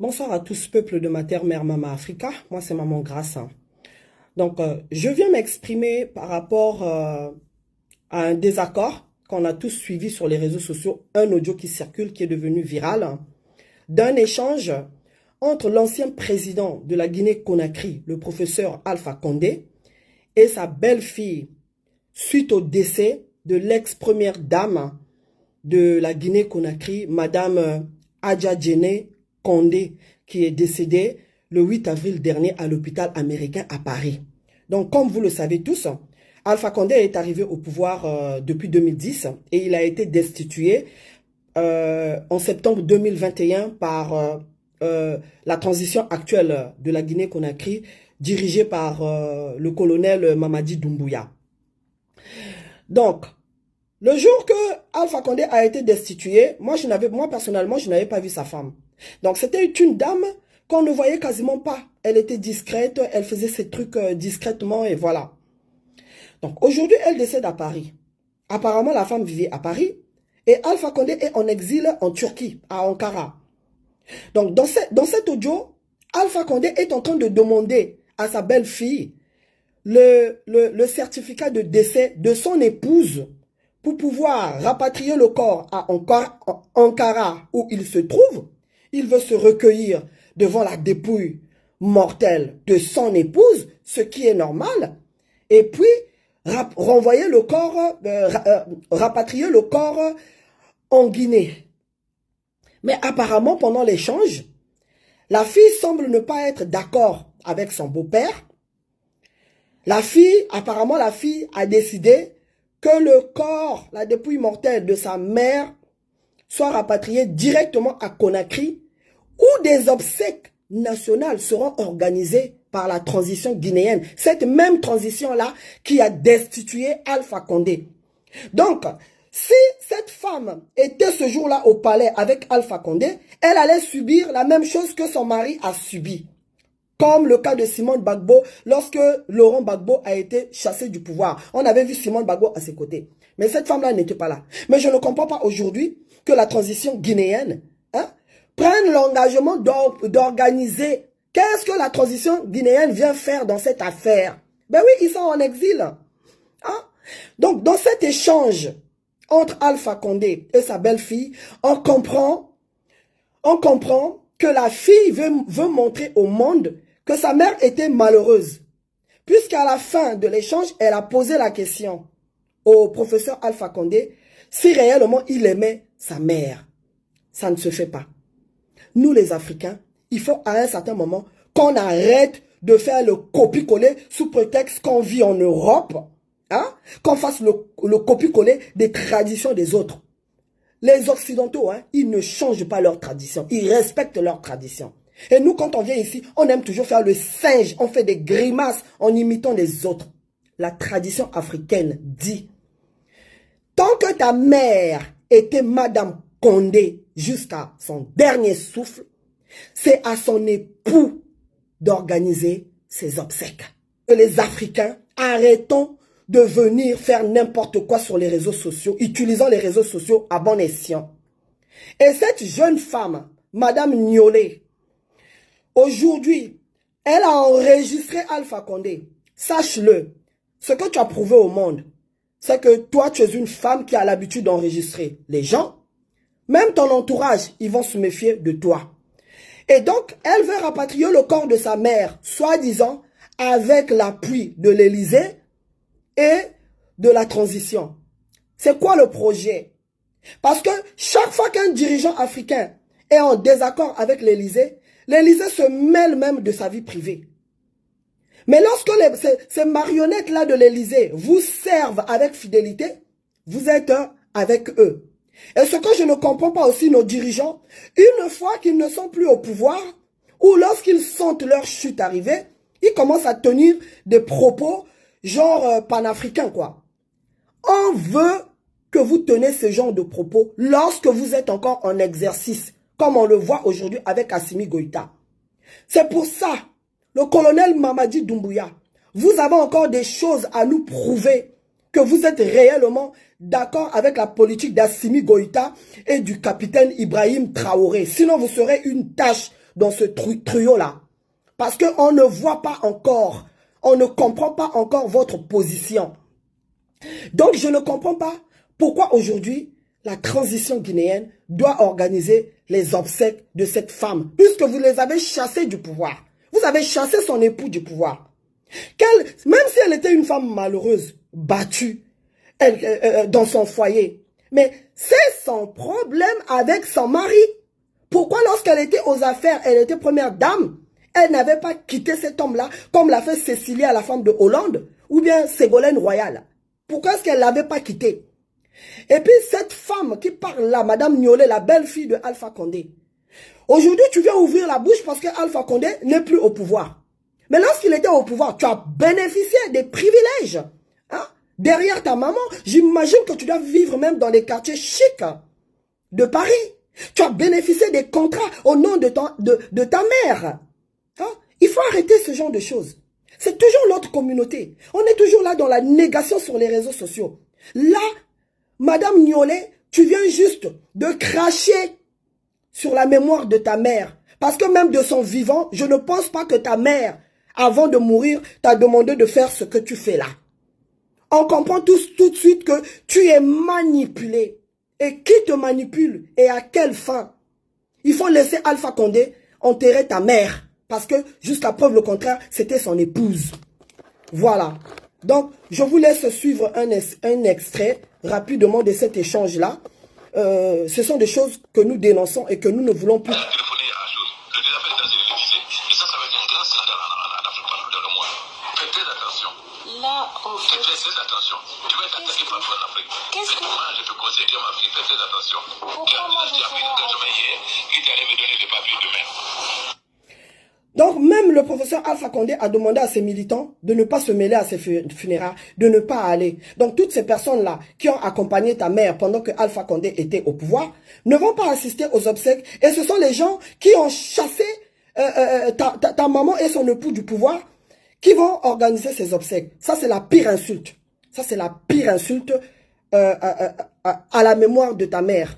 Bonsoir à tous, peuple de ma terre, mère, Mama Africa. Moi, c'est Maman Grasse. Donc, je viens m'exprimer par rapport à un désaccord qu'on a tous suivi sur les réseaux sociaux, un audio qui circule, qui est devenu viral, d'un échange entre l'ancien président de la Guinée-Conakry, le professeur Alpha Condé, et sa belle-fille, suite au décès de l'ex-première dame de la Guinée-Conakry, Madame Adja Djene Condé, qui est décédée le 8 avril dernier à l'hôpital américain à Paris. Donc, comme vous le savez tous, Alpha Condé est arrivé au pouvoir depuis 2010 et il a été destitué en septembre 2021 par la transition actuelle de la Guinée-Conakry, dirigée par le colonel Mamadi Doumbouya. Donc, le jour que Alpha Condé a été destitué, moi personnellement, je n'avais pas vu sa femme. Donc, c'était une dame qu'on ne voyait quasiment pas. Elle était discrète, elle faisait ses trucs discrètement et voilà. Donc, aujourd'hui, elle décède à Paris. Apparemment, la femme vivait à Paris et Alpha Condé est en exil en Turquie, à Ankara. Donc, dans cet audio, Alpha Condé est en train de demander à sa belle-fille le certificat de décès de son épouse pour pouvoir rapatrier le corps à Ankara où il se trouve. Il veut se recueillir devant la dépouille mortelle de son épouse, ce qui est normal, et puis renvoyer le corps, rapatrier le corps en Guinée. Mais apparemment, pendant l'échange, la fille semble ne pas être d'accord avec son beau-père. Apparemment, la fille a décidé que le corps, la dépouille mortelle de sa mère soit rapatrié directement à Conakry, où des obsèques nationales seront organisées par la transition guinéenne. Cette même transition-là qui a destitué Alpha Condé. Donc, si cette femme était ce jour-là au palais avec Alpha Condé, elle allait subir la même chose que son mari a subi. Comme le cas de Simone Gbagbo, lorsque Laurent Gbagbo a été chassé du pouvoir. On avait vu Simone Gbagbo à ses côtés. Mais cette femme-là n'était pas là. Mais je ne comprends pas aujourd'hui que la transition guinéenne prenne l'engagement d'organiser. Qu'est-ce que la transition guinéenne vient faire dans cette affaire? Ben oui, ils sont en exil. Donc, dans cet échange entre Alpha Condé et sa belle-fille, on comprend que la fille veut montrer au monde que sa mère était malheureuse. Puisqu'à la fin de l'échange, elle a posé la question au professeur Alpha Condé si réellement il aimait sa mère. Ça ne se fait pas. Nous les Africains, il faut à un certain moment qu'on arrête de faire le copier-coller sous prétexte qu'on vit en Europe, qu'on fasse le copier-coller des traditions des autres. Les Occidentaux, ils ne changent pas leurs traditions, ils respectent leurs traditions. Et nous, quand on vient ici, on aime toujours faire le singe, on fait des grimaces en imitant les autres. La tradition africaine dit, tant que ta mère était Madame Condé jusqu'à son dernier souffle, c'est à son époux d'organiser ses obsèques. Et les Africains, arrêtons de venir faire n'importe quoi sur les réseaux sociaux, utilisant les réseaux sociaux à bon escient. Et cette jeune femme, Madame Niolé, aujourd'hui, elle a enregistré Alpha Condé. Sache-le, ce que tu as prouvé au monde, c'est que toi, tu es une femme qui a l'habitude d'enregistrer les gens. Même ton entourage, ils vont se méfier de toi. Et donc, elle veut rapatrier le corps de sa mère, soi-disant, avec l'appui de l'Élysée et de la transition. C'est quoi le projet? Parce que chaque fois qu'un dirigeant africain est en désaccord avec l'Élysée, l'Élysée se mêle même de sa vie privée. Mais lorsque ces marionnettes-là de l'Élysée vous servent avec fidélité, vous êtes avec eux. Et ce que je ne comprends pas aussi, nos dirigeants, une fois qu'ils ne sont plus au pouvoir, ou lorsqu'ils sentent leur chute arriver, ils commencent à tenir des propos genre panafricains, quoi. On veut que vous tenez ce genre de propos lorsque vous êtes encore en exercice, comme on le voit aujourd'hui avec Assimi Goïta. C'est pour ça, le colonel Mamadi Doumbouya, vous avez encore des choses à nous prouver que vous êtes réellement d'accord avec la politique d'Assimi Goïta et du capitaine Ibrahim Traoré. Sinon, vous serez une tâche dans ce trio-là. Parce qu'on ne voit pas encore, on ne comprend pas encore votre position. Donc, je ne comprends pas pourquoi aujourd'hui, la transition guinéenne doit organiser les obsèques de cette femme, puisque vous les avez chassés du pouvoir. Vous avez chassé son époux du pouvoir. Même si elle était une femme malheureuse, battue, dans son foyer, mais c'est son problème avec son mari. Pourquoi lorsqu'elle était aux affaires, elle était première dame, elle n'avait pas quitté cet homme-là, comme l'a fait Cécilia, la femme de Hollande, ou bien Ségolène Royal? Pourquoi est-ce qu'elle ne l'avait pas quitté? Et puis cette femme qui parle là, Madame Niolé, la belle-fille de Alpha Condé, aujourd'hui tu viens ouvrir la bouche parce que Alpha Condé n'est plus au pouvoir. Mais lorsqu'il était au pouvoir, tu as bénéficié des privilèges. Hein? Derrière ta maman, j'imagine que tu dois vivre même dans les quartiers chics de Paris. Tu as bénéficié des contrats au nom de ta mère. Hein? Il faut arrêter ce genre de choses. C'est toujours notre communauté. On est toujours là dans la négation sur les réseaux sociaux. Là, Madame Niolé, tu viens juste de cracher sur la mémoire de ta mère. Parce que même de son vivant, je ne pense pas que ta mère, avant de mourir, t'a demandé de faire ce que tu fais là. On comprend tout de suite que tu es manipulé. Et qui te manipule et à quelle fin? Il faut laisser Alpha Condé enterrer ta mère. Parce que, jusqu'à preuve le contraire, c'était son épouse. Voilà. Donc, je vous laisse suivre un extrait rapidement de cet échange-là. Ce sont des choses que nous dénonçons et que nous ne voulons plus. Là, on fait... Fais attention. Tu vas être attaqué partout en Afrique. Qu'est-ce que... Moi, je te conseille, dire ma fille, fais très attention. Pourquoi moi, je serai... qui t'allait me donner des papiers demain. Donc, même le professeur Alpha Condé a demandé à ses militants de ne pas se mêler à ses funérailles, de ne pas aller. Donc, toutes ces personnes-là qui ont accompagné ta mère pendant que Alpha Condé était au pouvoir ne vont pas assister aux obsèques. Et ce sont les gens qui ont chassé ta maman et son époux du pouvoir qui vont organiser ces obsèques. Ça, c'est la pire insulte. Ça, c'est la pire insulte à la mémoire de ta mère.